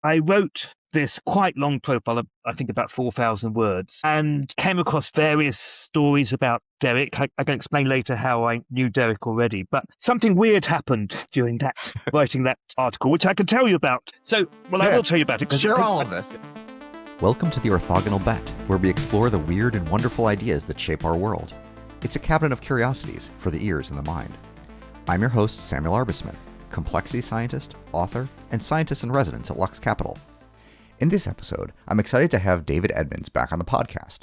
I wrote this quite long profile of, I think, about 4,000 words, and came across various stories about Derek. I can explain later how I knew Derek already, but something weird happened during that writing that article, which I can tell you about. So, I will tell you about it. Share all of this. Welcome to the Orthogonal Bet, where we explore the weird and wonderful ideas that shape our world. It's a cabinet of curiosities for the ears and the mind. I'm your host, Samuel Arbesman, complexity scientist, author, and scientist in residence at Lux Capital. In this episode, I'm excited to have David Edmonds back on the podcast.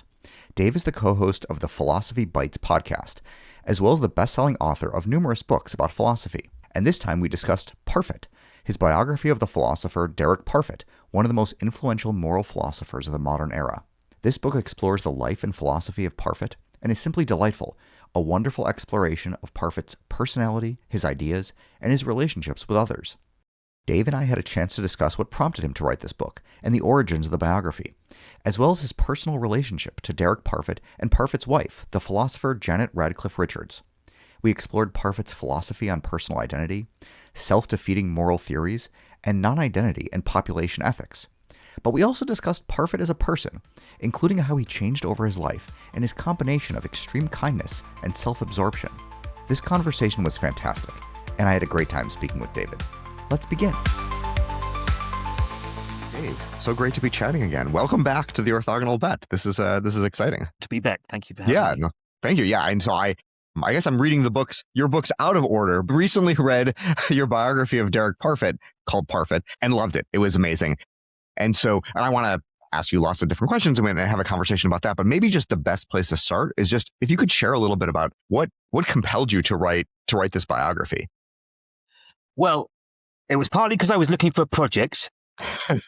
Dave is the co-host of the Philosophy Bites podcast, as well as the best-selling author of numerous books about philosophy. And this time we discussed Parfit, his biography of the philosopher Derek Parfit, one of the most influential moral philosophers of the modern era. This book explores the life and philosophy of Parfit and is simply delightful, a wonderful exploration of Parfit's personality, his ideas, and his relationships with others. Dave and I had a chance to discuss what prompted him to write this book and the origins of the biography, as well as his personal relationship to Derek Parfit and Parfit's wife, the philosopher Janet Radcliffe Richards. We explored Parfit's philosophy on personal identity, self-defeating moral theories, and non-identity and population ethics. But we also discussed Parfit as a person, including how he changed over his life and his combination of extreme kindness and self-absorption. This conversation was fantastic, and I had a great time speaking with David. Let's begin. Dave, so great to be chatting again. Welcome back to the Orthogonal Bet. This is exciting. To be back. Thank you for having me. No, thank you. Yeah, and so I guess I'm reading your books out of order. Recently read your biography of Derek Parfit called Parfit and loved it. It was amazing. And I want to ask you lots of different questions and have a conversation about that. But maybe just the best place to start is just if you could share a little bit about what compelled you to write this biography. Well, it was partly because I was looking for a project. It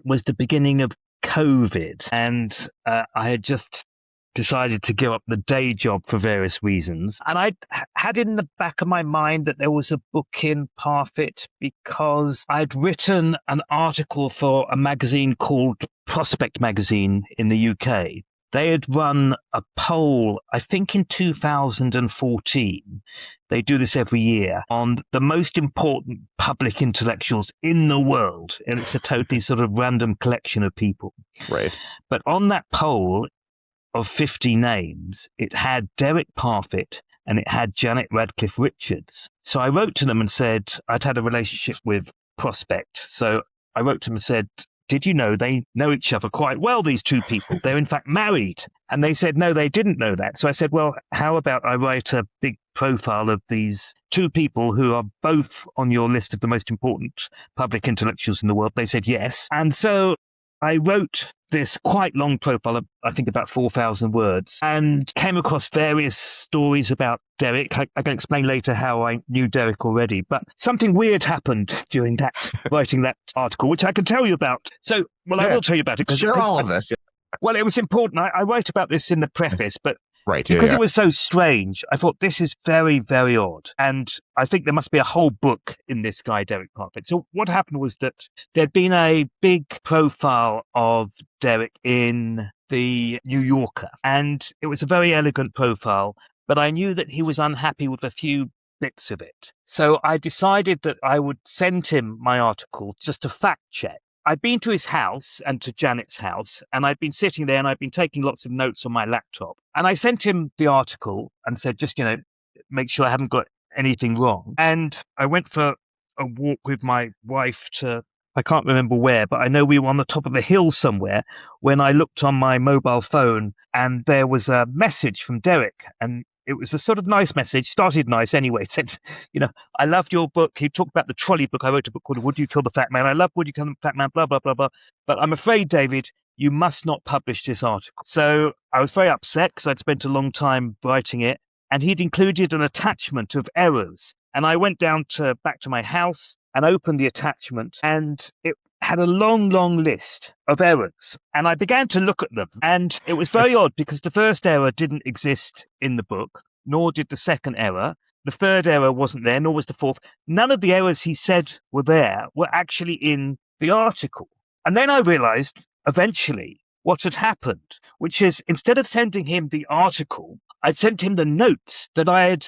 was the beginning of COVID, and I had just decided to give up the day job for various reasons. And I had in the back of my mind that there was a book in Parfit because I'd written an article for a magazine called Prospect Magazine in the UK. They had run a poll, I think in 2014. They do this every year on the most important public intellectuals in the world. And it's a totally sort of random collection of people. Right. But on that poll of 50 names, it had Derek Parfit and it had Janet Radcliffe Richards. So I wrote to them and said, I'd had a relationship with Prospect. So I wrote to them and said, did you know they know each other quite well, these two people? They're in fact married. And they said, no, they didn't know that. So I said, well, how about I write a big profile of these two people who are both on your list of the most important public intellectuals in the world? They said yes. And so I wrote this quite long profile of, I think, about 4,000 words and came across various stories about Derek. I can explain later how I knew Derek already, but something weird happened during that writing that article, which I can tell you about. So, I will tell you about it. Share all of this. Well, it was important. I write about this in the preface, but right, because it was so strange, I thought this is very, very odd. And I think there must be a whole book in this guy, Derek Parfit. So what happened was that there'd been a big profile of Derek in the New Yorker, and it was a very elegant profile, but I knew that he was unhappy with a few bits of it. So I decided that I would send him my article just to fact check. I'd been to his house and to Janet's house, and I'd been sitting there and I'd been taking lots of notes on my laptop. And I sent him the article and said, just, make sure I haven't got anything wrong. And I went for a walk with my wife to, I can't remember where, but I know we were on the top of a hill somewhere when I looked on my mobile phone and there was a message from Derek. And it was a sort of nice message, started nice anyway. It said, I loved your book. He talked about the trolley book. I wrote a book called Would You Kill the Fat Man? I love Would You Kill the Fat Man, blah, blah, blah, blah. But I'm afraid, David, you must not publish this article. So I was very upset because I'd spent a long time writing it. And he'd included an attachment of errors. And I went back to my house and opened the attachment, and it had a long, long list of errors. And I began to look at them. And it was very odd because the first error didn't exist in the book, nor did the second error. The third error wasn't there, nor was the fourth. None of the errors he said were there were actually in the article. And then I realized eventually what had happened, which is instead of sending him the article, I'd sent him the notes that I had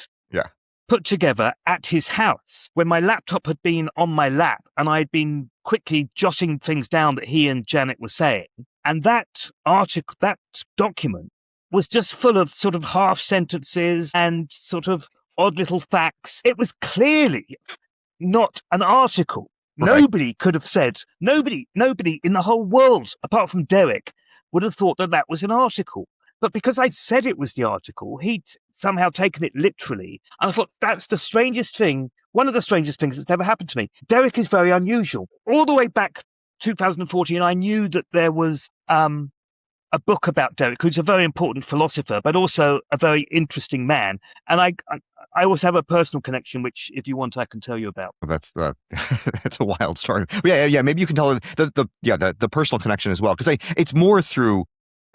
put together at his house when my laptop had been on my lap and I'd been quickly jotting things down that he and Janet were saying. And that article, that document was just full of sort of half sentences and sort of odd little facts. It was clearly not an article. Right. Nobody could have said, nobody in the whole world, apart from Derek, would have thought that that was an article. But because I'd said it was the article, he'd somehow taken it literally. And I thought, that's the strangest thing, one of the strangest things that's ever happened to me. Derek is very unusual. All the way back 2014, I knew that there was a book about Derek, who's a very important philosopher, but also a very interesting man. And I also have a personal connection, which, if you want, I can tell you about. Well, that's that's a wild story. Yeah. Maybe you can tell the personal connection as well, because it's more through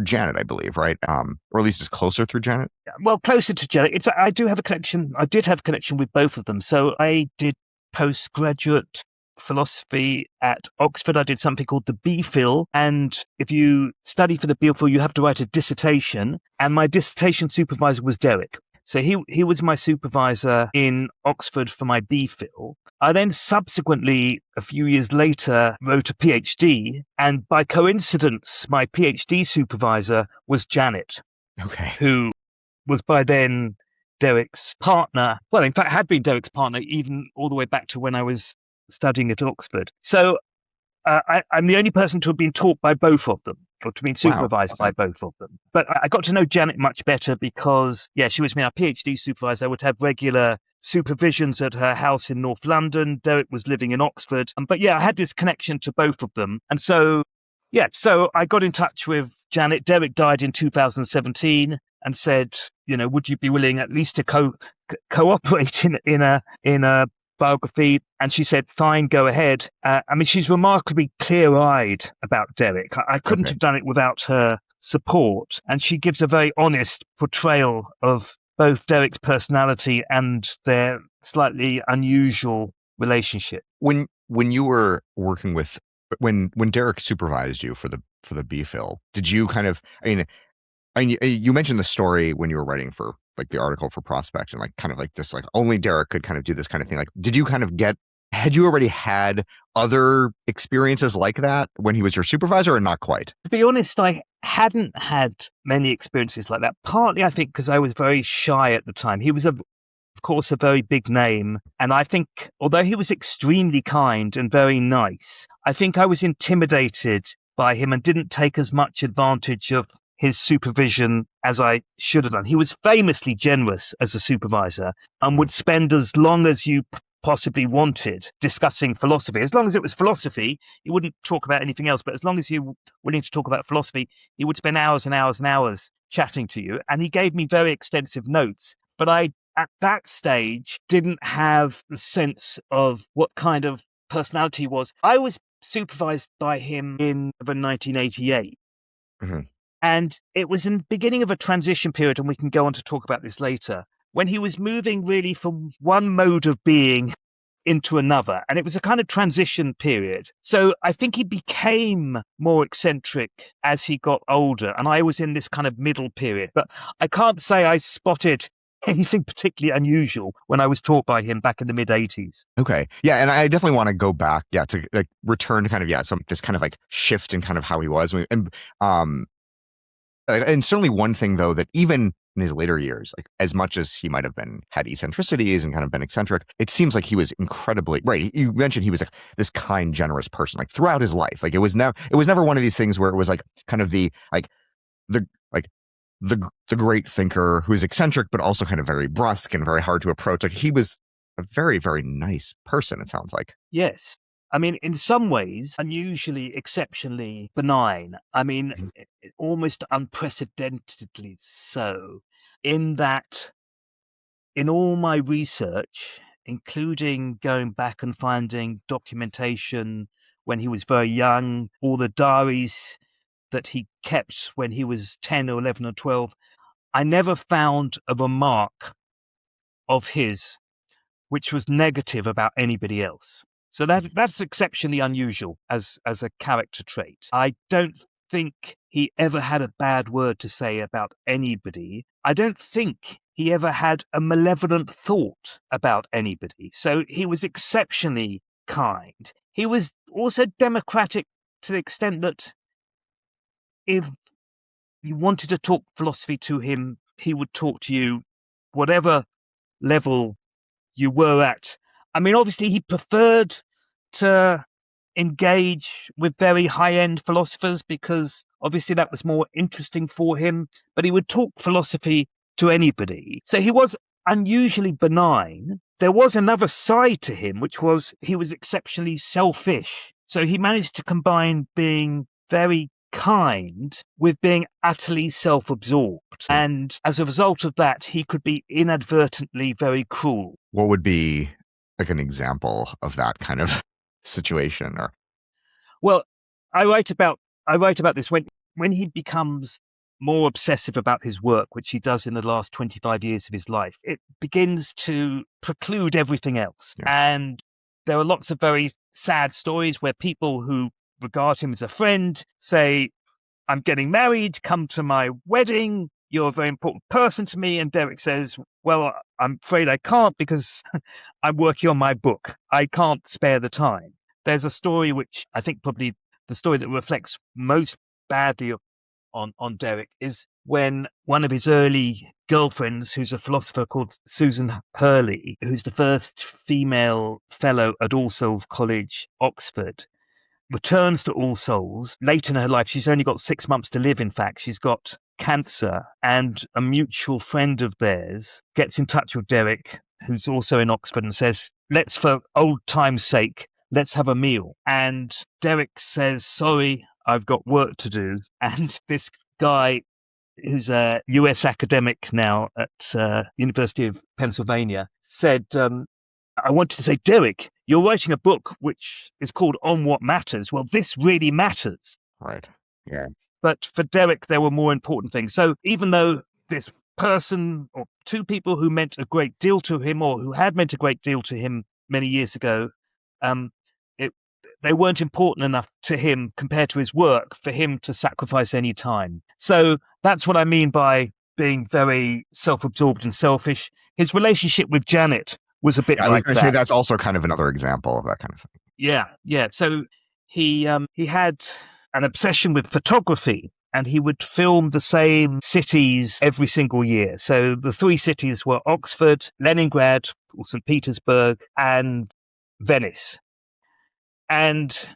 Janet, I believe, right? Or at least it's closer through Janet. Well, closer to Janet. I do have a connection. I did have a connection with both of them. So I did postgraduate philosophy at Oxford. I did something called the BPhil, and if you study for the BPhil, you have to write a dissertation. And my dissertation supervisor was Derek. So he was my supervisor in Oxford for my BPhil. I then subsequently, a few years later, wrote a PhD, and by coincidence, my PhD supervisor was Janet, Okay. who was by then Derek's partner. Well, in fact, had been Derek's partner even all the way back to when I was studying at Oxford. So I'm the only person to have been taught by both of them, or to have been supervised by both of them. But I got to know Janet much better because, she was my PhD supervisor. I would have regular supervisions at her house in North London. Derek was living in Oxford. But I had this connection to both of them. And so, so I got in touch with Janet. Derek died in 2017 and said, would you be willing at least to cooperate in a biography? And she said, fine, go ahead. She's remarkably clear-eyed about Derek. I couldn't have done it without her support. And she gives a very honest portrayal of both Derek's personality and their slightly unusual relationship. When you were working with, when Derek supervised you for the BPhil, did you kind of, you mentioned the story when you were writing for like the article for Prospect, and like kind of like this, like only Derek could kind of do this kind of thing. Like, did you kind of had you already had other experiences like that when he was your supervisor, or not quite? To be honest, I hadn't had many experiences like that. Partly, I think, because I was very shy at the time. He was, of course, a very big name. And I think, although he was extremely kind and very nice, I think I was intimidated by him and didn't take as much advantage of his supervision as I should have done. He was famously generous as a supervisor and would spend as long as you possibly wanted discussing philosophy. As long as it was philosophy, he wouldn't talk about anything else. But as long as you were willing to talk about philosophy, he would spend hours and hours and hours chatting to you. And he gave me very extensive notes. But I, at that stage, didn't have the sense of what kind of personality he was. I was supervised by him in 1988. Mm-hmm. And it was in the beginning of a transition period, and we can go on to talk about this later, when he was moving really from one mode of being into another. And it was a kind of transition period. So I think he became more eccentric as he got older. And I was in this kind of middle period. But I can't say I spotted anything particularly unusual when I was taught by him back in the mid-'80s. Okay. Yeah. And I definitely want to go back, to like return to kind of, some this kind of like shift in kind of how he was. And certainly one thing, though, that even in his later years, like as much as he might have had eccentricities and kind of been eccentric, it seems like he was incredibly, right. You mentioned he was like this kind, generous person, like throughout his life. Like it was never one of these things where it was like kind of the great thinker who is eccentric, but also kind of very brusque and very hard to approach. Like he was a very, very nice person, it sounds like. Yes. In some ways, unusually, exceptionally benign. Almost unprecedentedly so, in that in all my research, including going back and finding documentation when he was very young, all the diaries that he kept when he was 10 or 11 or 12, I never found a remark of his which was negative about anybody else. So that's exceptionally unusual as a character trait. I don't think he ever had a bad word to say about anybody. I don't think he ever had a malevolent thought about anybody. So he was exceptionally kind. he was also democratic to the extent that if you wanted to talk philosophy to him, he would talk to you, whatever level you were at. I mean, obviously, he preferred to engage with very high-end philosophers because obviously that was more interesting for him, but he would talk philosophy to anybody. So he was unusually benign. There was another side to him, which was he was exceptionally selfish. So he managed to combine being very kind with being utterly self-absorbed. And as a result of that, he could be inadvertently very cruel. What would be like an example of that kind of situation? Or well, I write about this when he becomes more obsessive about his work, which he does in the last 25 years of his life. It begins to preclude everything else. Yeah. And there are lots of very sad stories where people who regard him as a friend say, I'm getting married, come to my wedding, you're a very important person to me. And Derek says, well, I'm afraid I can't because I'm working on my book. I can't spare the time. There's a story which I think probably the story that reflects most badly on Derek is when one of his early girlfriends, who's a philosopher called Susan Hurley, who's the first female fellow at All Souls College, Oxford, returns to All Souls. Late in her life, she's only got 6 months to live, in fact. She's got cancer, and a mutual friend of theirs gets in touch with Derek, who's also in Oxford, and says, let's, for old time's sake, let's have a meal. And Derek says, sorry, I've got work to do. And this guy, who's a US academic now at University of Pennsylvania, said, I wanted to say, Derek, you're writing a book which is called On What Matters. Well, this really matters. right. Yeah. But for Derek, there were more important things. So even though this person or two people who meant a great deal to him or who had meant a great deal to him many years ago, they weren't important enough to him compared to his work for him to sacrifice any time. So that's what I mean by being very self-absorbed and selfish. His relationship with Janet was a bit I was like going that. to say that's also kind of another example of that kind of thing. Yeah. So he had an obsession with photography, and he would film the same cities every single year. So the three cities were Oxford, Leningrad, or St. Petersburg, and Venice. And,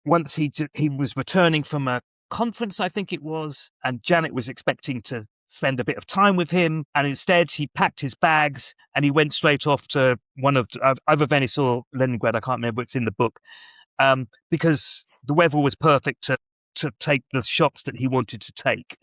once he was returning from a conference, I think it was, and Janet was expecting to spend a bit of time with him, and instead he packed his bags and he went straight off to one of either Venice or Leningrad. I can't remember, it's in the book, because the weather was perfect to take the shots that he wanted to take.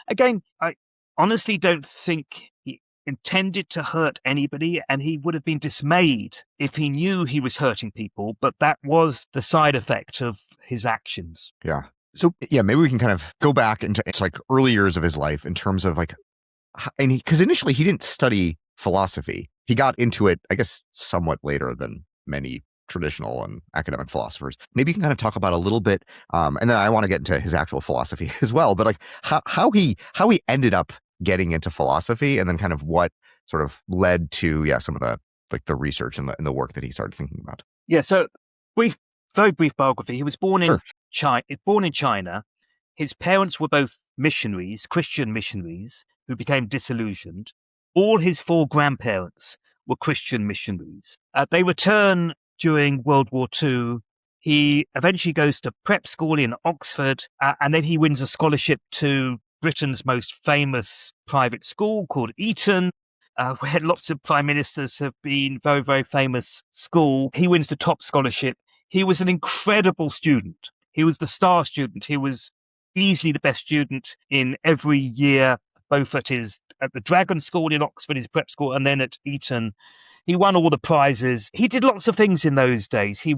Again, I honestly don't think he intended to hurt anybody, and he would have been dismayed if he knew he was hurting people, but that was the side effect of his actions. Yeah. So yeah, maybe we can kind of go back into like early years of his life in terms of like, and because initially he didn't study philosophy. He got into it, I guess, somewhat later than many traditional and academic philosophers. Maybe you can kind of talk about a little bit, and then I want to get into his actual philosophy as well. But like how he very up getting into philosophy, and then kind of what sort of led to some of the research and the work that he started thinking about. Yeah. So very brief biography. He was born in Sure. China. His parents were both missionaries, Christian missionaries, who became disillusioned. All his four grandparents were Christian missionaries. They return during World War II. He eventually goes to prep school in Oxford, and then he wins a scholarship to Britain's most famous private school called Eton, where lots of prime ministers have been. Very, very famous school. He wins the top scholarship. He was an incredible student. He was the star student. He was easily the best student in every year, both at the Dragon School in Oxford, his prep school, and then at Eton. He won all the prizes. He did lots of things in those days. He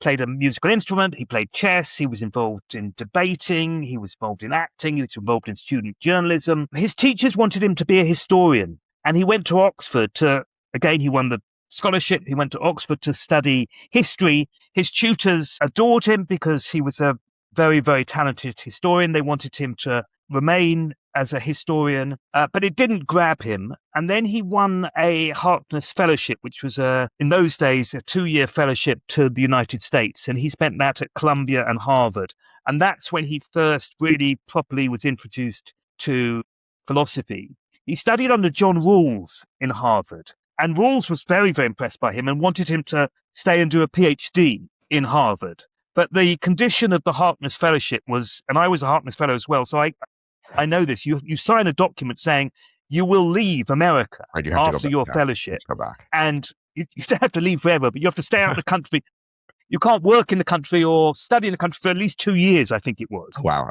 played a musical instrument. He played chess. He was involved in debating. He was involved in acting. He was involved in student journalism. His teachers wanted him to be a historian, and he went to Oxford he won the scholarship. He went to Oxford to study history. His tutors adored him because he was a very, very talented historian. They wanted him to remain as a historian, but it didn't grab him. And then he won a Harkness Fellowship, which was in those days a 2-year fellowship to the United States. And he spent that at Columbia and Harvard. And that's when he first really properly was introduced to philosophy. He studied under John Rawls in Harvard. And Rawls was very, very impressed by him and wanted him to stay and do a PhD in Harvard. But the condition of the Harkness Fellowship was, and I was a Harkness Fellow as well, so I know this, you sign a document saying you will leave America after your fellowship. Go back. And you don't have to leave forever, but you have to stay out of the country. You can't work in the country or study in the country for at least 2 years, I think it was. Wow.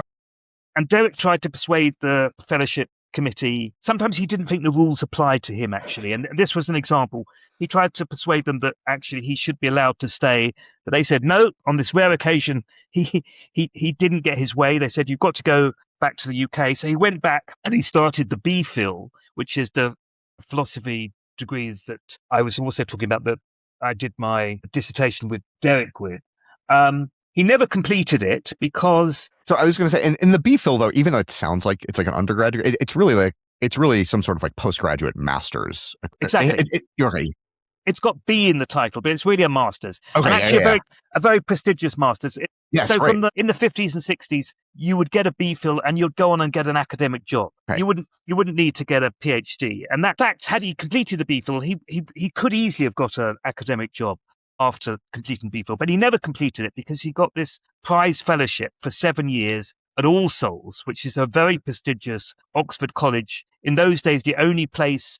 And Derek tried to persuade the fellowship committee. Sometimes he didn't think the rules applied to him, actually. And this was an example. He tried to persuade them that actually he should be allowed to stay. But they said, no, on this rare occasion, he didn't get his way. They said, you've got to go back to the UK. So he went back and he started the BPhil, which is the philosophy degree that I was also talking about, that I did my dissertation with Derek with. He never completed it because... So I was going to say, in the BPhil, though, even though it sounds like it's like an undergraduate, it's really some sort of like postgraduate master's. Exactly. You're right. It's got B in the title, but it's really a master's. Okay, and actually a very prestigious master's. Yes, so right. in the 50s and 60s, you would get a BPhil and you'd go on and get an academic job. Right. You wouldn't need to get a PhD. And that fact, had he completed the BPhil, he could easily have got an academic job after completing BPhil, but he never completed it because he got this prize fellowship for 7 years at All Souls, which is a very prestigious Oxford college. In those days, the only place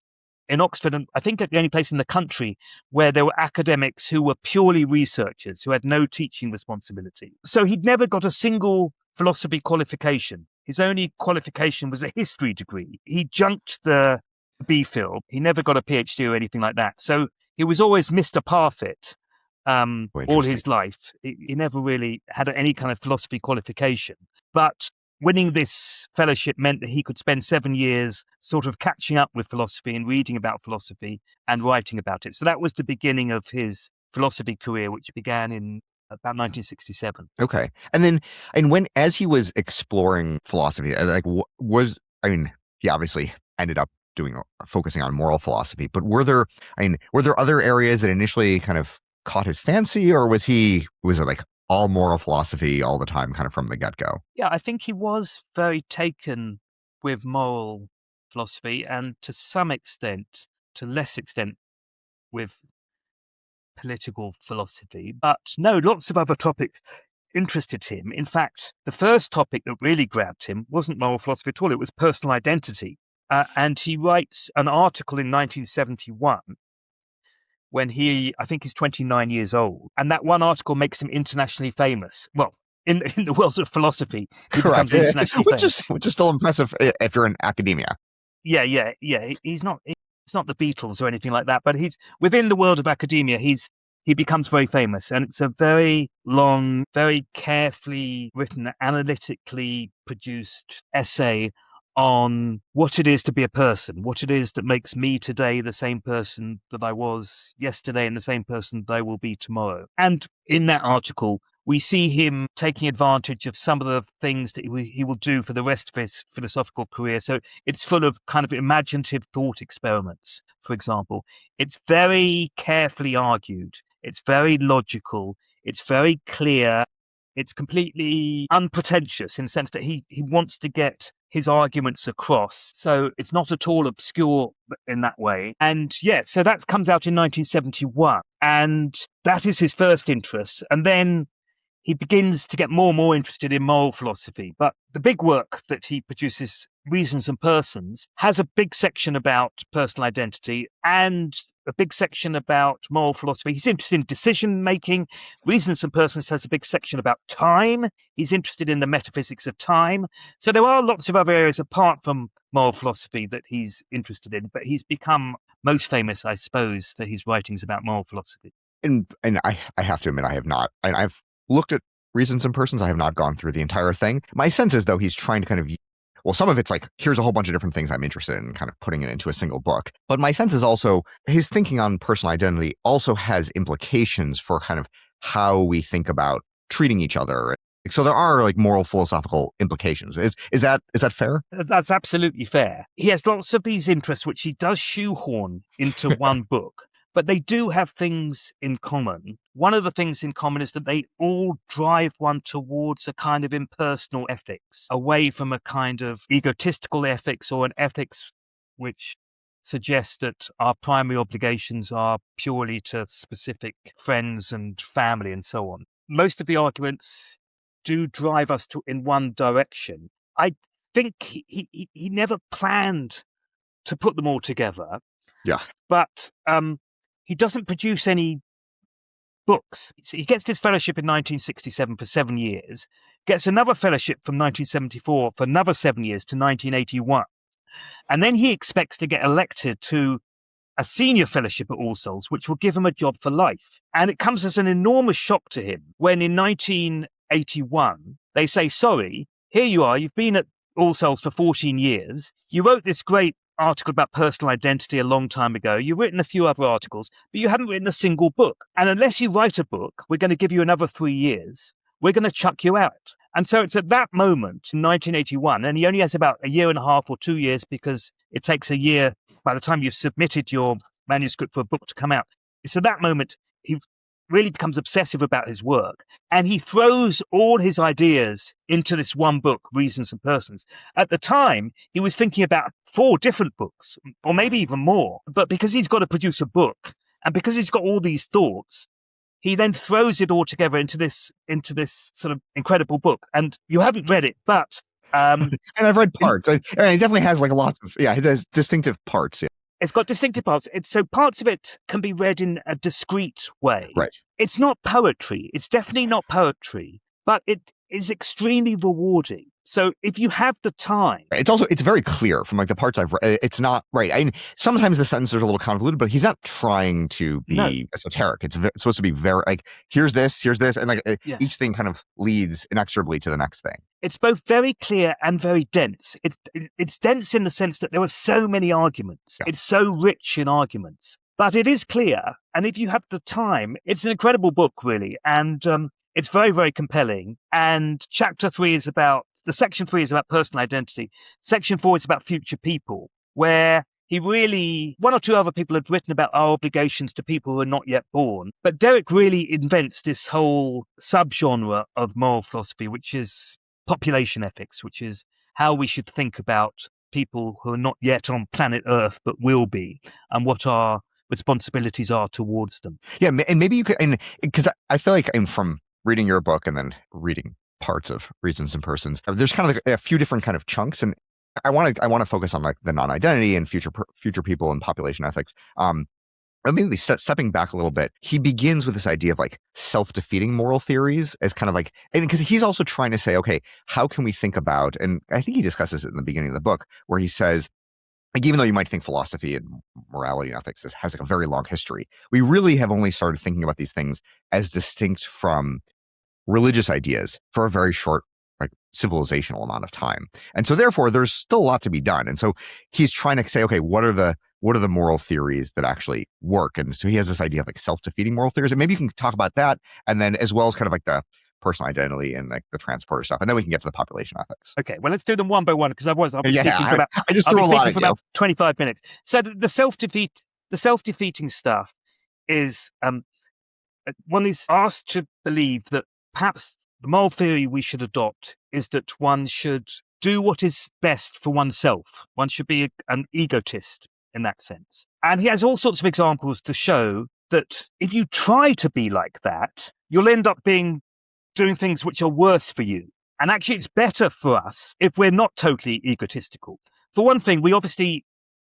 in Oxford, and I think the only place in the country where there were academics who were purely researchers, who had no teaching responsibility. So he'd never got a single philosophy qualification. His only qualification was a history degree. He junked the BPhil. He never got a PhD or anything like that. So he was always Mr. Parfit all his life. He never really had any kind of philosophy qualification. But winning this fellowship meant that he could spend 7 years sort of catching up with philosophy and reading about philosophy and writing about it. So that was the beginning of his philosophy career, which began in about 1967. Okay. And as he was exploring philosophy, he obviously ended up focusing on moral philosophy, but were there other areas that initially kind of caught his fancy, or was it like all moral philosophy all the time, kind of from the get-go? Yeah, I think he was very taken with moral philosophy, and to some extent, to less extent, with political philosophy. But no, lots of other topics interested him. In fact, the first topic that really grabbed him wasn't moral philosophy at all. It was personal identity. And he writes an article in 1971 when I think he's 29 years old. And that one article makes him internationally famous. Well, in the world of philosophy, he becomes internationally famous. Which is still impressive if you're in academia. Yeah. He's not the Beatles or anything like that, but he's within the world of academia. He becomes very famous, and it's a very long, very carefully written, analytically produced essay on what it is to be a person, what it is that makes me today the same person that I was yesterday and the same person that I will be tomorrow. And in that article, we see him taking advantage of some of the things that he will do for the rest of his philosophical career. So it's full of kind of imaginative thought experiments, for example. It's very carefully argued. It's very logical. It's very clear. It's completely unpretentious in the sense that he wants to get his arguments across. So it's not at all obscure in that way. And so that comes out in 1971. And that is his first interest. And then he begins to get more and more interested in moral philosophy. But the big work that he produces, Reasons and Persons, has a big section about personal identity and a big section about moral philosophy. He's interested in decision-making. Reasons and Persons has a big section about time. He's interested in the metaphysics of time. So there are lots of other areas apart from moral philosophy that he's interested in, but he's become most famous, I suppose, for his writings about moral philosophy. And I have to admit, I have not. And I've looked at Reasons and Persons. I have not gone through the entire thing. My sense is, though, he's trying to kind of, well, some of it's like, here's a whole bunch of different things I'm interested in, kind of putting it into a single book. But my sense is also his thinking on personal identity also has implications for kind of how we think about treating each other So there are like moral philosophical implications. Is that fair? That's absolutely fair. He has lots of these interests which he does shoehorn into one book, but they do have things in common. One of the things in common is that they all drive one towards a kind of impersonal ethics, away from a kind of egotistical ethics or an ethics which suggests that our primary obligations are purely to specific friends and family and so on. Most of the arguments do drive us in one direction. I think he never planned to put them all together. Yeah. But he doesn't produce any books. He gets his fellowship in 1967 for 7 years, gets another fellowship from 1974 for another 7 years to 1981. And then he expects to get elected to a senior fellowship at All Souls, which will give him a job for life. And it comes as an enormous shock to him when in 1981, they say, sorry, here you are, you've been at All Souls for 14 years. You wrote this great article about personal identity a long time ago. You've written a few other articles, but you haven't written a single book. And unless you write a book, we're going to give you another 3 years. We're going to chuck you out. And so it's at that moment in 1981, and he only has about a year and a half or 2 years because it takes a year by the time you've submitted your manuscript for a book to come out. It's at that moment he really becomes obsessive about his work, and he throws all his ideas into this one book, Reasons and Persons. At the time, he was thinking about 4 different books, or maybe even more. But because he's got to produce a book, and because he's got all these thoughts, he then throws it all together into this sort of incredible book. And you haven't read it, but and I've read parts. It definitely has like lots of it has distinctive parts. Yeah. It's got distinctive parts. So parts of it can be read in a discrete way. Right. It's not poetry. It's definitely not poetry, but it is extremely rewarding. So if you have the time, it's very clear from like the parts I've read. It's not right. Sometimes the sentences are a little convoluted, but he's not trying to be esoteric. It's supposed to be very like here's this, and like each thing kind of leads inexorably to the next thing. It's both very clear and very dense. It's dense in the sense that there are so many arguments. Yeah. It's so rich in arguments, but it is clear. And if you have the time, it's an incredible book, really. And it's very, very compelling. And section 3 is about personal identity. Section 4 is about future people, where one or two other people had written about our obligations to people who are not yet born. But Derek really invents this whole subgenre of moral philosophy, which is population ethics, which is how we should think about people who are not yet on planet Earth, but will be, and what our responsibilities are towards them. Yeah. And maybe you could, because I feel like from reading your book and then reading parts of Reasons and Persons, there's kind of like a few different kind of chunks, and I want to focus on like the non-identity and future people and population ethics. Maybe stepping back a little bit, he begins with this idea of like self-defeating moral theories as kind of like, and because he's also trying to say, okay, how can we think about, and I think he discusses it in the beginning of the book, where he says, like, even though you might think philosophy and morality and ethics has like a very long history, we really have only started thinking about these things as distinct from religious ideas for a very short, like civilizational amount of time. And so therefore there's still a lot to be done. And so he's trying to say, okay, what are the moral theories that actually work? And so he has this idea of like self-defeating moral theories. And maybe you can talk about that. And then as well as kind of like the personal identity and like the transporter stuff. And then we can get to the population ethics. Okay. Well, let's do them one by one, because otherwise I'll be speaking for about, I just threw a lot at you. About 25 minutes. So the self-defeating stuff is, one is asked to believe that perhaps the moral theory we should adopt is that one should do what is best for oneself. One should be an egotist in that sense. And he has all sorts of examples to show that if you try to be like that, you'll end up doing things which are worse for you. And actually, it's better for us if we're not totally egotistical. For one thing,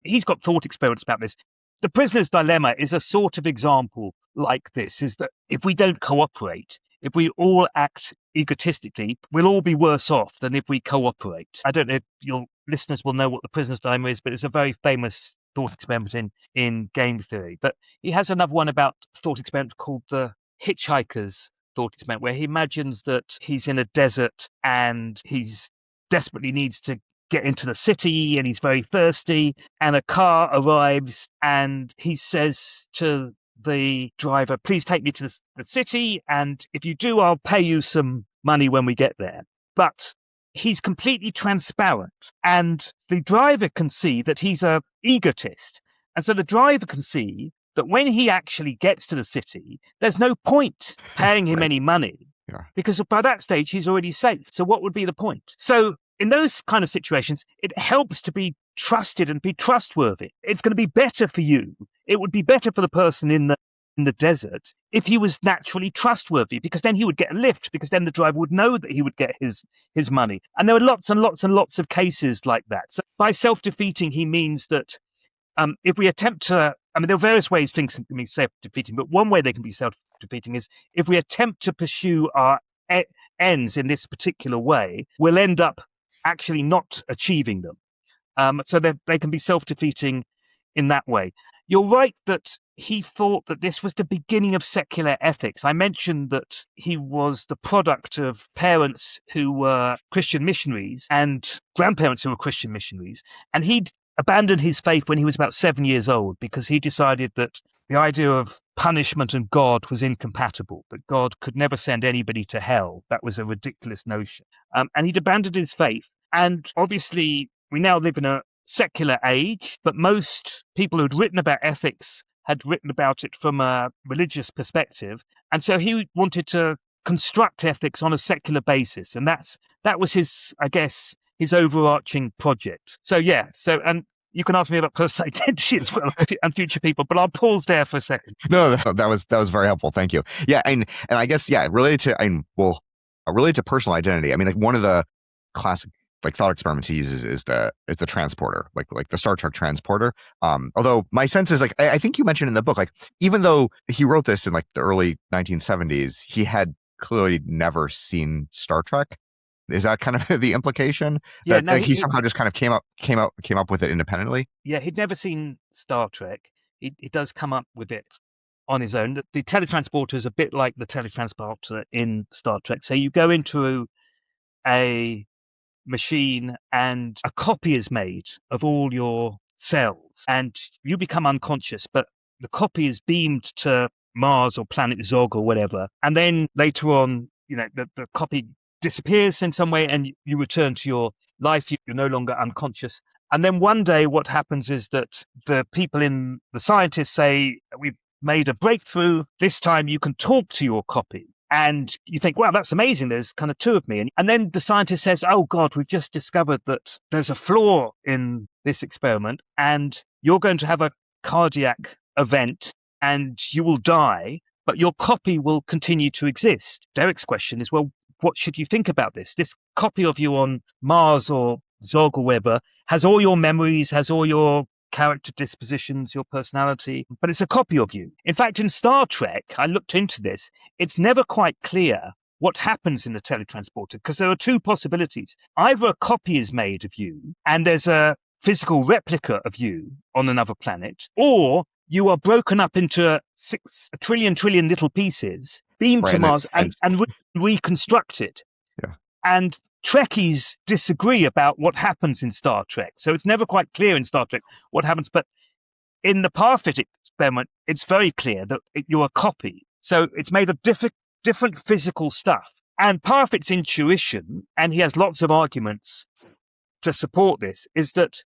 he's got thought experiments about this. The prisoner's dilemma is a sort of example like this, is that if we don't cooperate, if we all act egotistically, we'll all be worse off than if we cooperate. I don't know if your listeners will know what the prisoner's dilemma is, but it's a very famous thought experiment in game theory. But he has another one about thought experiment called the hitchhiker's thought experiment, where he imagines that he's in a desert and he's desperately needs to get into the city and he's very thirsty, and a car arrives and he says to the driver, please take me to the city, and if you do, I'll pay you some money when we get there. But he's completely transparent, and the driver can see that he's a egotist. And so the driver can see that when he actually gets to the city, there's no point paying him Right. any money Yeah. because by that stage, he's already safe. So what would be the point? So in those kind of situations, it helps to be trusted and be trustworthy. It's going to be better for you. It would be better for the person in the desert if he was naturally trustworthy, because then he would get a lift, because then the driver would know that he would get his money. And there are lots and lots and lots of cases like that. So by self-defeating, he means that if we attempt to, there are various ways things can be self-defeating, but one way they can be self-defeating is if we attempt to pursue our ends in this particular way, we'll end up actually not achieving them. So they can be self-defeating in that way. You're right that he thought that this was the beginning of secular ethics. I mentioned that he was the product of parents who were Christian missionaries and grandparents who were Christian missionaries. And he'd abandoned his faith when he was about 7 years old because he decided that the idea of punishment and God was incompatible, that God could never send anybody to hell. That was a ridiculous notion. And he'd abandoned his faith. And obviously, we now live in a secular age, but most people who'd written about ethics had written about it from a religious perspective. And so he wanted to construct ethics on a secular basis. And that was his, I guess, his overarching project. So and you can ask me about personal identity as well and future people, but I'll pause there for a second. No, that was very helpful. Thank you. Yeah, and I guess related to personal identity. I mean, like one of the classic thought experiments he uses is the transporter, like the Star Trek transporter. Although my sense is I think you mentioned in the book, even though he wrote this in the early 1970s, he had clearly never seen Star Trek. Is that kind of the implication? Yeah, that he somehow just kind of came up with it independently? Yeah, he'd never seen Star Trek. He does come up with it on his own. The teletransporter is a bit like the teletransporter in Star Trek. So you go into a machine and a copy is made of all your cells and you become unconscious, but the copy is beamed to Mars or planet Zog or whatever. And then later on, the copy disappears in some way and you return to your life. You're no longer unconscious. And then one day what happens is that the scientists say, we've made a breakthrough. This time you can talk to your copy. And you think, wow, that's amazing. There's kind of two of me. And then the scientist says, oh, God, we've just discovered that there's a flaw in this experiment and you're going to have a cardiac event and you will die, but your copy will continue to exist. Derek's question is, well, what should you think about this? This copy of you on Mars or Zog or whatever has all your memories, has all your character dispositions, your personality, but it's a copy of you. In fact, in Star Trek, I looked into this, it's never quite clear what happens in the teletransporter because there are two possibilities. Either a copy is made of you and there's a physical replica of you on another planet, or you are broken up into a trillion little pieces, beamed to Mars and reconstructed. Yeah. And Trekkies disagree about what happens in Star Trek. So it's never quite clear in Star Trek what happens. But in the Parfit experiment, it's very clear that you're a copy. So it's made of different physical stuff. And Parfit's intuition, and he has lots of arguments to support this, is that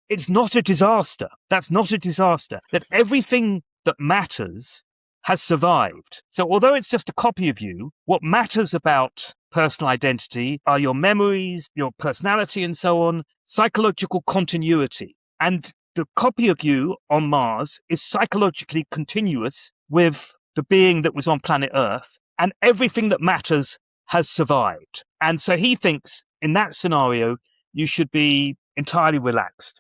it's not a disaster. That's not a disaster. That everything that matters has survived. So although it's just a copy of you, what matters about personal identity are your memories, your personality, and so on, psychological continuity. And the copy of you on Mars is psychologically continuous with the being that was on planet Earth, and everything that matters has survived. And so he thinks in that scenario, you should be entirely relaxed.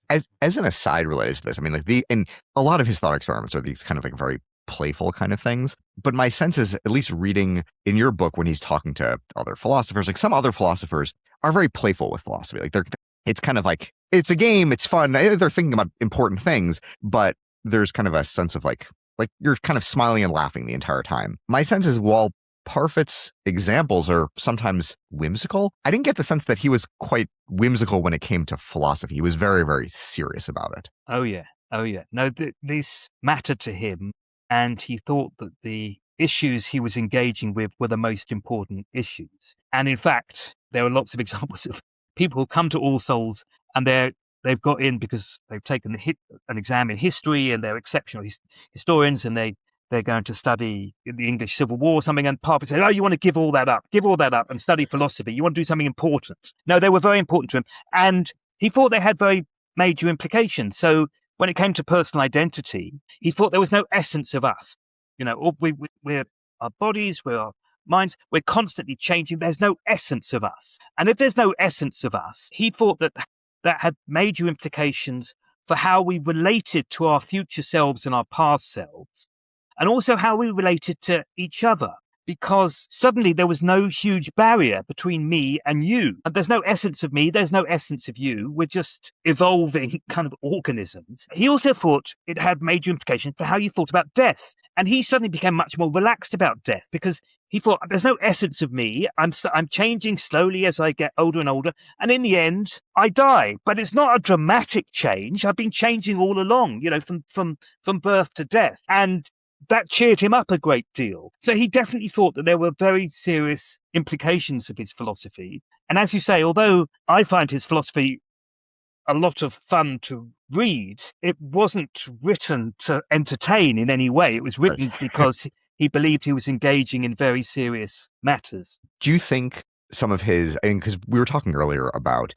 As an aside related to this, I mean, and a lot of his thought experiments are these kind of very playful kind of things. But my sense is, at least reading in your book when he's talking to other philosophers, some other philosophers are very playful with philosophy. It's kind of like, it's a game, it's fun. They're thinking about important things, but there's kind of a sense of like you're kind of smiling and laughing the entire time. My sense is, while Parfit's examples are sometimes whimsical, I didn't get the sense that he was quite whimsical when it came to philosophy. He was very, very serious about it. Oh, yeah. No, this mattered to him. And he thought that the issues he was engaging with were the most important issues. And in fact, there are lots of examples of people who come to All Souls and they've got in because they've taken an exam in history and they're exceptional historians, and they're going to study the English Civil War or something. And Parfit said, "Oh, you want to give all that up and study philosophy. You want to do something important." No, they were very important to him. And he thought they had very major implications. So when it came to personal identity, he thought there was no essence of us. We're our bodies, we're our minds, we're constantly changing. There's no essence of us. And if there's no essence of us, he thought that had major implications for how we related to our future selves and our past selves, and also how we related to each other. Because suddenly there was no huge barrier between me and you. And there's no essence of me, there's no essence of you. We're just evolving kind of organisms. He also thought it had major implications for how you thought about death. And he suddenly became much more relaxed about death because he thought there's no essence of me. I'm changing slowly as I get older and older. And in the end, I die. But it's not a dramatic change. I've been changing all along, from birth to death. And that cheered him up a great deal. So he definitely thought that there were very serious implications of his philosophy. And as you say, although I find his philosophy a lot of fun to read, it wasn't written to entertain in any way. It was written because he believed he was engaging in very serious matters. Do you think some of his, because we were talking earlier about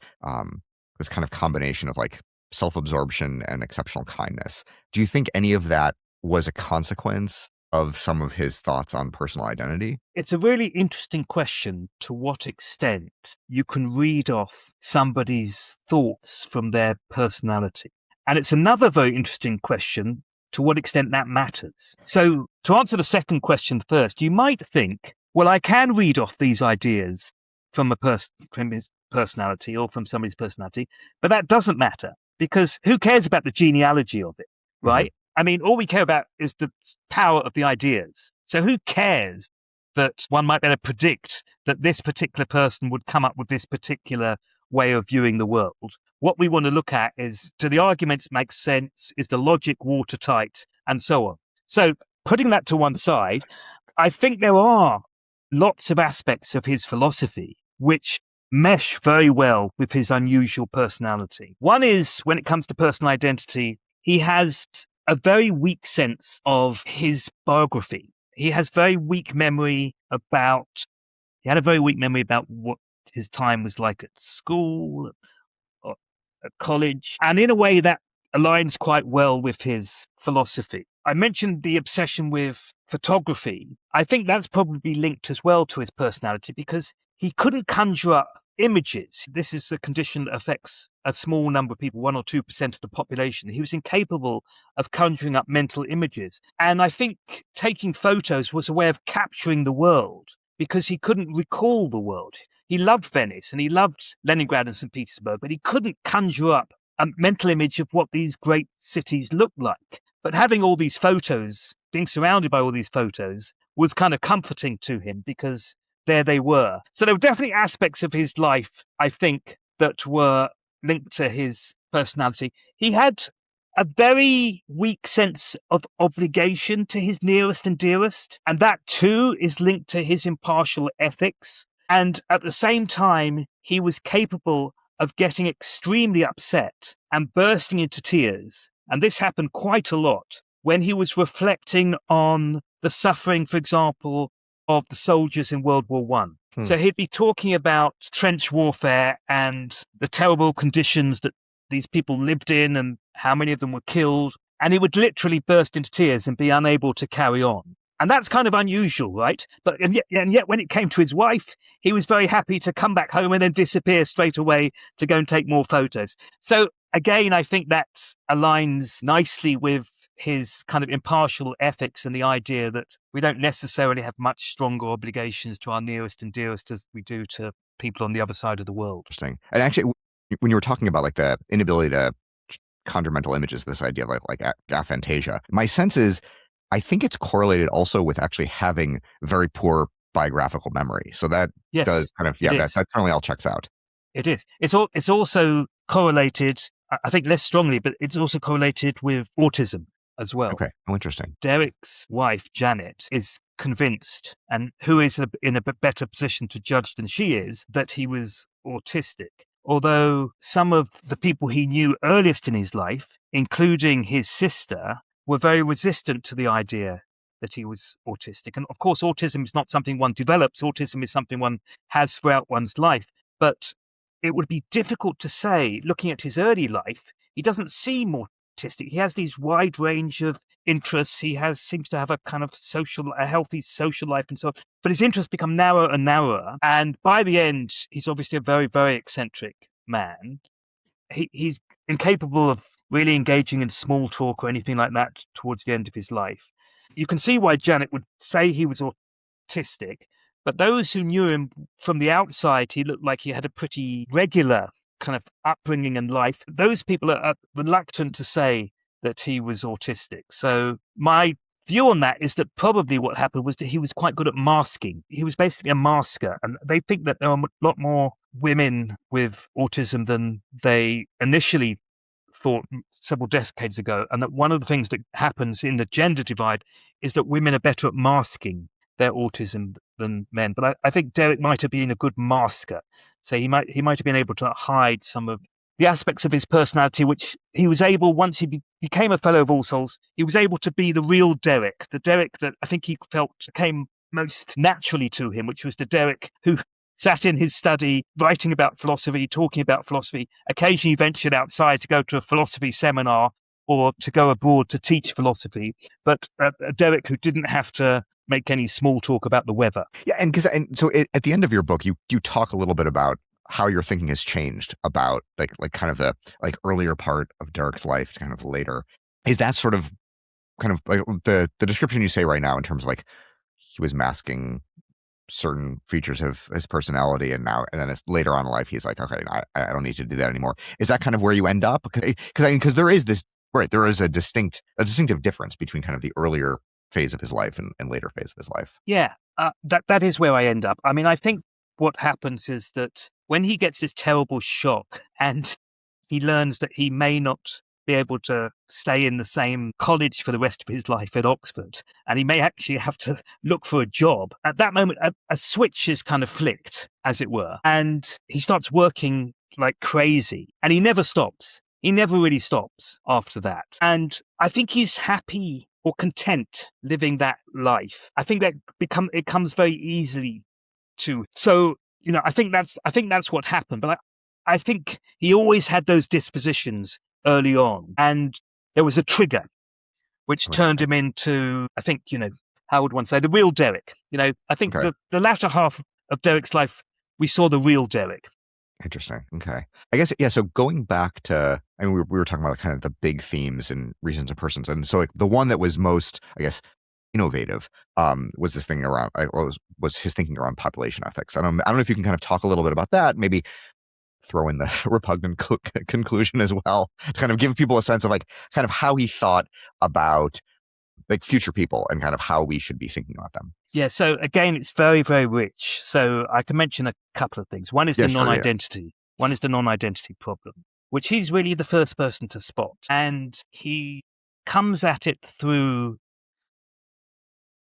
this kind of combination of like self-absorption and exceptional kindness, do you think any of that was a consequence of some of his thoughts on personal identity? It's a really interesting question to what extent you can read off somebody's thoughts from their personality. And it's another very interesting question to what extent that matters. So to answer the second question first, you might think, well, I can read off these ideas from his personality or from somebody's personality, but that doesn't matter because who cares about the genealogy of it, right? Mm-hmm. I mean, all we care about is the power of the ideas. So who cares that one might better predict that this particular person would come up with this particular way of viewing the world? What we want to look at is, do the arguments make sense? Is the logic watertight? And so on. So putting that to one side, I think there are lots of aspects of his philosophy which mesh very well with his unusual personality. One is, when it comes to personal identity, he has a very weak sense of his biography. He has very weak memory about what his time was like at school, or at college. And in a way that aligns quite well with his philosophy. I mentioned the obsession with photography. I think that's probably linked as well to his personality because he couldn't conjure up images. This is a condition that affects a small number of people, 1 or 2% of the population. He was incapable of conjuring up mental images. And I think taking photos was a way of capturing the world because he couldn't recall the world. He loved Venice and he loved Leningrad and St. Petersburg, but he couldn't conjure up a mental image of what these great cities looked like. But having all these photos, being surrounded by all these photos, was kind of comforting to him because there they were. So there were definitely aspects of his life, I think, that were linked to his personality. He had a very weak sense of obligation to his nearest and dearest, and that too is linked to his impartial ethics. And at the same time, he was capable of getting extremely upset and bursting into tears. And this happened quite a lot when he was reflecting on the suffering, for example, of the soldiers in World War I. So he'd be talking about trench warfare and the terrible conditions that these people lived in and how many of them were killed. And he would literally burst into tears and be unable to carry on. And that's kind of unusual, right? And yet when it came to his wife, he was very happy to come back home and then disappear straight away to go and take more photos. So again, I think that aligns nicely with his kind of impartial ethics and the idea that we don't necessarily have much stronger obligations to our nearest and dearest as we do to people on the other side of the world. Interesting. And actually, when you were talking about like the inability to conjure mental images, this idea of like aphantasia, my sense is I think it's correlated also with actually having very poor biographical memory. So that does kind of, that certainly all checks out. It is. It's also correlated, I think less strongly, but it's also correlated with autism as well. Okay. Oh, interesting. Derek's wife, Janet, is convinced, and who is in a better position to judge than she is, that he was autistic. Although some of the people he knew earliest in his life, including his sister, were very resistant to the idea that he was autistic. And of course, autism is not something one develops. Autism is something one has throughout one's life. But it would be difficult to say, looking at his early life, he doesn't seem autistic. He has these wide range of interests. Seems to have a kind of a healthy social life and so on. But his interests become narrower and narrower. And by the end, he's obviously a very, very eccentric man. He's incapable of really engaging in small talk or anything like that towards the end of his life. You can see why Janet would say he was autistic, but those who knew him from the outside, he looked like he had a pretty regular kind of upbringing and life. Those people are reluctant to say that he was autistic. So my view on that is that probably what happened was that he was quite good at masking. He was basically a masker, and they think that there are a lot more women with autism than they initially thought several decades ago, and that one of the things that happens in the gender divide is that women are better at masking their autism than men. But I think Derek might have been a good masker. So he might have been able to hide some of the aspects of his personality, which he was able, once he became a Fellow of All Souls, he was able to be the real Derek, the Derek that I think he felt came most naturally to him, which was the Derek who sat in his study, writing about philosophy, talking about philosophy, occasionally ventured outside to go to a philosophy seminar or to go abroad to teach philosophy, but a Derek who didn't have to make any small talk about the weather. Yeah, at the end of your book, you talk a little bit about how your thinking has changed about like kind of the like earlier part of Derek's life, kind of later. Is that sort of kind of like the description you say right now in terms of like he was masking certain features of his personality, and then it's later on in life he's like, okay, I don't need to do that anymore. Is that kind of where you end up? Because there is this, right, there is a distinctive difference between kind of the earlier phase of his life and later phase of his life. Yeah, that is where I end up. I mean, I think what happens is that when he gets this terrible shock and he learns that he may not be able to stay in the same college for the rest of his life at Oxford, and he may actually have to look for a job. At that moment, a switch is kind of flicked, as it were, and he starts working like crazy, and he never stops. He never really stops after that. And I think he's happy or content living that life. I think that it comes very easily to. So, I think that's what happened. But I think he always had those dispositions early on, and there was a trigger which turned him into, I think, how would one say, the real Derek. I think the latter half of Derek's life, we saw the real Derek. Interesting. Okay. I guess, yeah. So going back to, I mean, we were talking about kind of the big themes and reasons of persons. And so like the one that was most, I guess, innovative was this thing around, was his thinking around population ethics. I don't know if you can kind of talk a little bit about that, maybe throw in the repugnant conclusion as well, to kind of give people a sense of like kind of how he thought about like future people and kind of how we should be thinking about them. Yeah, so again, it's very, very rich. So I can mention a couple of things. One is the non-identity. Yeah. One is the non-identity problem, which he's really the first person to spot. And he comes at it through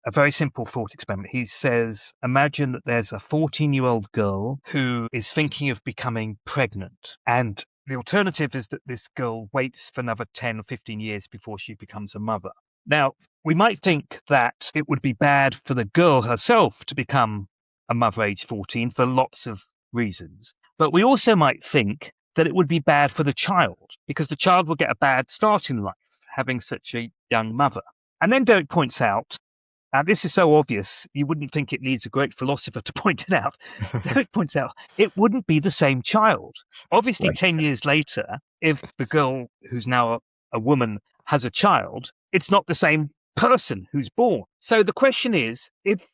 a very simple thought experiment. He says, imagine that there's a 14-year-old girl who is thinking of becoming pregnant. And the alternative is that this girl waits for another 10 or 15 years before she becomes a mother. Now, we might think that it would be bad for the girl herself to become a mother age 14 for lots of reasons. But we also might think that it would be bad for the child, because the child will get a bad start in life having such a young mother. And then Derek points out, and this is so obvious, you wouldn't think it needs a great philosopher to point it out. Derek points out, it wouldn't be the same child. Obviously, 10 years later, if the girl who's now a woman has a child, it's not the same person who's born. So the question is, if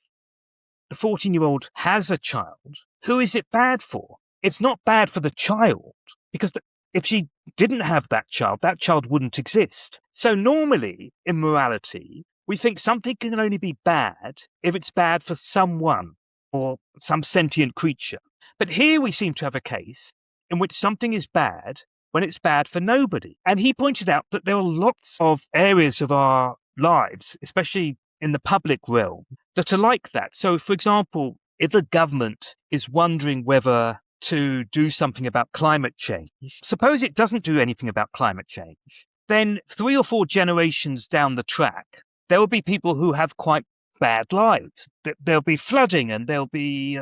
the 14-year-old has a child, who is it bad for? It's not bad for the child, because if she didn't have that child wouldn't exist. So normally, in morality, we think something can only be bad if it's bad for someone or some sentient creature. But here we seem to have a case in which something is bad when it's bad for nobody. And he pointed out that there are lots of areas of our lives, especially in the public realm, that are like that. So, for example, if the government is wondering whether to do something about climate change, suppose it doesn't do anything about climate change, then 3 or 4 generations down the track, there will be people who have quite bad lives. There'll be flooding and there'll be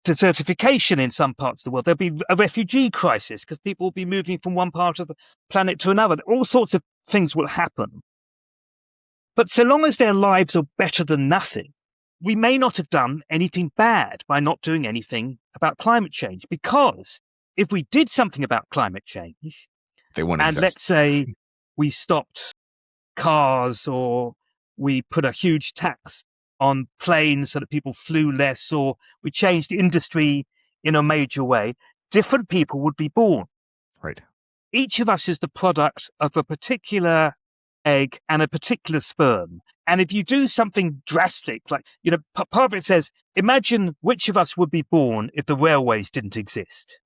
desertification in some parts of the world. There'll be a refugee crisis because people will be moving from one part of the planet to another. All sorts of things will happen. But so long as their lives are better than nothing, we may not have done anything bad by not doing anything about climate change. Because if we did something about climate change, they won't and exist. let's say we stopped cars or we put a huge tax on planes so that people flew less, or we changed industry in a major way, different people would be born. Right. Each of us is the product of a particular egg and a particular sperm. And if you do something drastic, like, Parfit says, imagine which of us would be born if the railways didn't exist.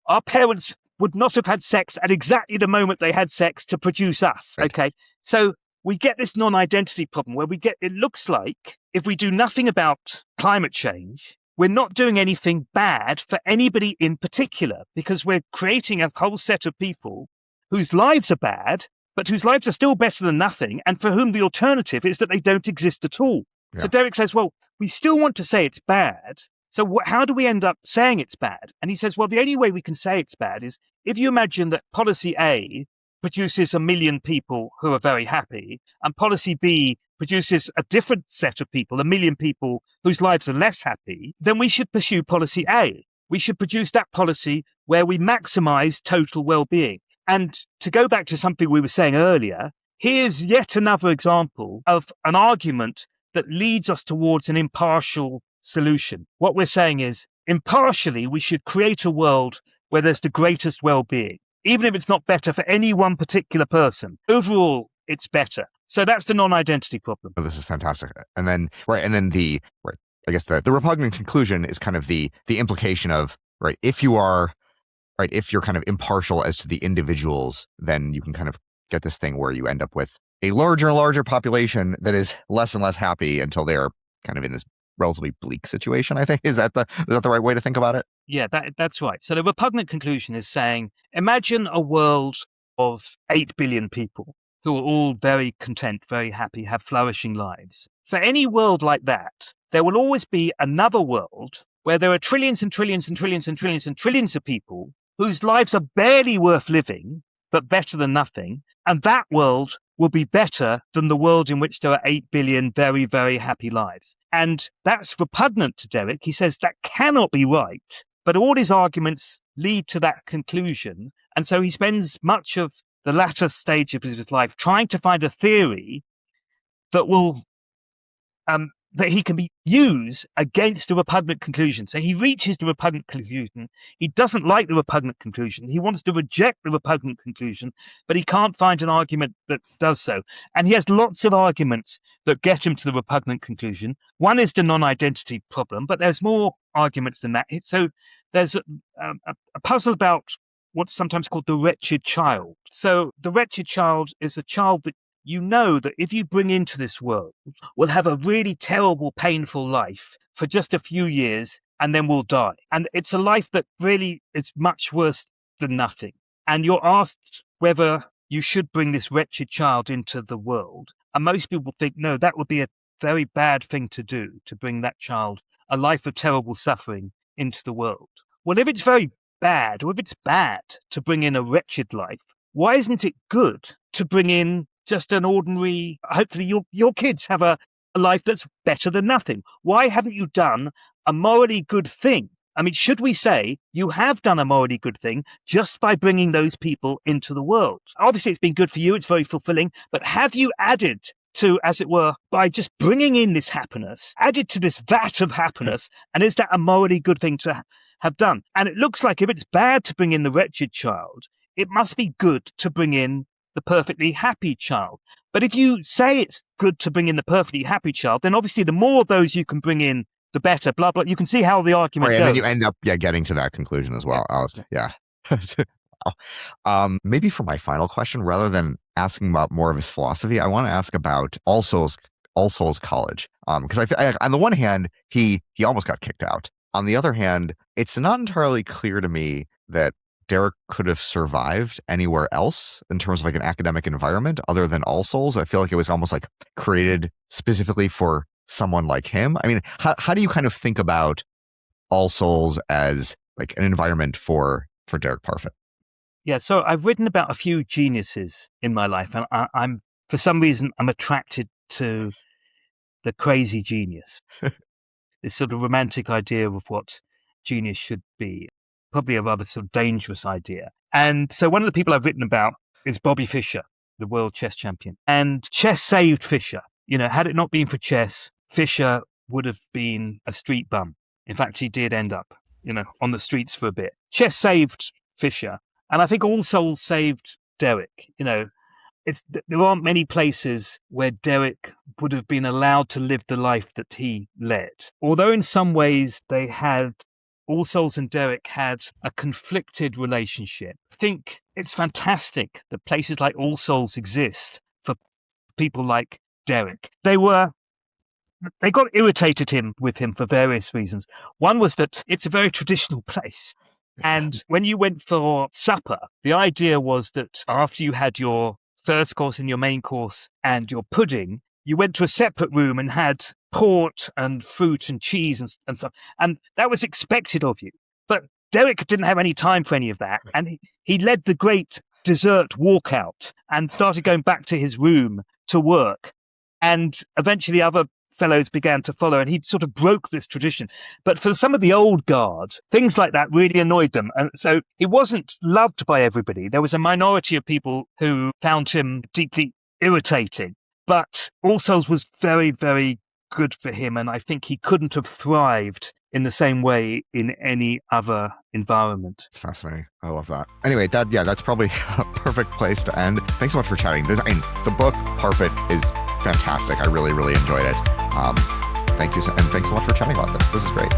Our parents would not have had sex at exactly the moment they had sex to produce us. Right. Okay. So we get this non-identity problem where it looks like if we do nothing about climate change, we're not doing anything bad for anybody in particular, because we're creating a whole set of people whose lives are bad, but whose lives are still better than nothing, and for whom the alternative is that they don't exist at all. Yeah. So Derek says, well, we still want to say it's bad. So how do we end up saying it's bad? And he says, well, the only way we can say it's bad is if you imagine that policy A produces 1 million people who are very happy, and policy B produces a different set of people, 1 million people whose lives are less happy, then we should pursue policy A. We should produce that policy where we maximize total well-being. And to go back to something we were saying earlier, here's yet another example of an argument that leads us towards an impartial solution. What we're saying is, impartially, we should create a world where there's the greatest well-being, even if it's not better for any one particular person. Overall, it's better. So that's the non-identity problem. Oh, this is fantastic. And then, I guess the repugnant conclusion is kind of the implication of, if you're kind of impartial as to the individuals, then you can kind of get this thing where you end up with a larger and larger population that is less and less happy until they're kind of in this relatively bleak situation, I think. Is that the right way to think about it? Yeah, that's right. So the repugnant conclusion is saying, imagine a world of 8 billion people who are all very content, very happy, have flourishing lives. For any world like that, there will always be another world where there are trillions and trillions and trillions and trillions and trillions of people whose lives are barely worth living, but better than nothing. And that world will be better than the world in which there are 8 billion very, very happy lives. And that's repugnant to Derek. He says that cannot be right, but all his arguments lead to that conclusion. And so he spends much of the latter stage of his life trying to find a theory that will that he can use against the repugnant conclusion. So he reaches the repugnant conclusion. He doesn't like the repugnant conclusion. He wants to reject the repugnant conclusion, but he can't find an argument that does so. And he has lots of arguments that get him to the repugnant conclusion. One is the non-identity problem, but there's more arguments than that. So there's a puzzle about what's sometimes called the wretched child. So the wretched child is a child that you know that if you bring into this world, will have a really terrible, painful life for just a few years and then will die. And it's a life that really is much worse than nothing. And you're asked whether you should bring this wretched child into the world. And most people think, no, that would be a very bad thing to do, to bring that child, a life of terrible suffering, into the world. Well, if it's very bad, or if it's bad to bring in a wretched life, why isn't it good to bring in just an ordinary, hopefully your kids have a life that's better than nothing? Why haven't you done a morally good thing? I mean, should we say you have done a morally good thing just by bringing those people into the world? Obviously, it's been good for you. It's very fulfilling. But have you added to, as it were, by just bringing in this happiness, added to this vat of happiness? And is that a morally good thing to have done? And it looks like if it's bad to bring in the wretched child, it must be good to bring in the perfectly happy child. But if you say it's good to bring in the perfectly happy child, then obviously the more of those you can bring in, the better, blah, blah. You can see how the argument goes. And then you end up getting to that conclusion as well. Yeah. Maybe for my final question, rather than asking about more of his philosophy, I want to ask about All Souls College. Because on the one hand, he almost got kicked out. On the other hand, it's not entirely clear to me that Derek could have survived anywhere else in terms of like an academic environment other than All Souls. I feel like it was almost like created specifically for someone like him. I mean, how do you kind of think about All Souls as like an environment for Derek Parfit? Yeah, so I've written about a few geniuses in my life, and I'm for some reason I'm attracted to the crazy genius. This sort of romantic idea of what genius should be, probably a rather sort of dangerous idea. And so one of the people I've written about is Bobby Fischer, the world chess champion. And chess saved Fischer. You know, had it not been for chess, Fischer would have been a street bum. In fact, he did end up, you know, on the streets for a bit. Chess saved Fischer. And I think All Souls saved Derek. You know, there aren't many places where Derek would have been allowed to live the life that he led. Although in some ways All Souls and Derek had a conflicted relationship. I think it's fantastic that places like All Souls exist for people like Derek. They got irritated with him for various reasons. One was that it's a very traditional place. And when you went for supper, the idea was that after you had your first course and your main course and your pudding, you went to a separate room and had port and fruit and cheese and stuff. And that was expected of you. But Derek didn't have any time for any of that. And he led the great dessert walkout and started going back to his room to work. And eventually other fellows began to follow, and he sort of broke this tradition. But for some of the old guard, things like that really annoyed them. And so he wasn't loved by everybody. There was a minority of people who found him deeply irritating. But All Souls was very, very good for him. And I think he couldn't have thrived in the same way in any other environment. It's fascinating. I love that. Anyway, that's probably a perfect place to end. Thanks so much for chatting. The book, Parfit, is fantastic. I really, really enjoyed it. Thank you. And thanks so much for chatting about this. This is great.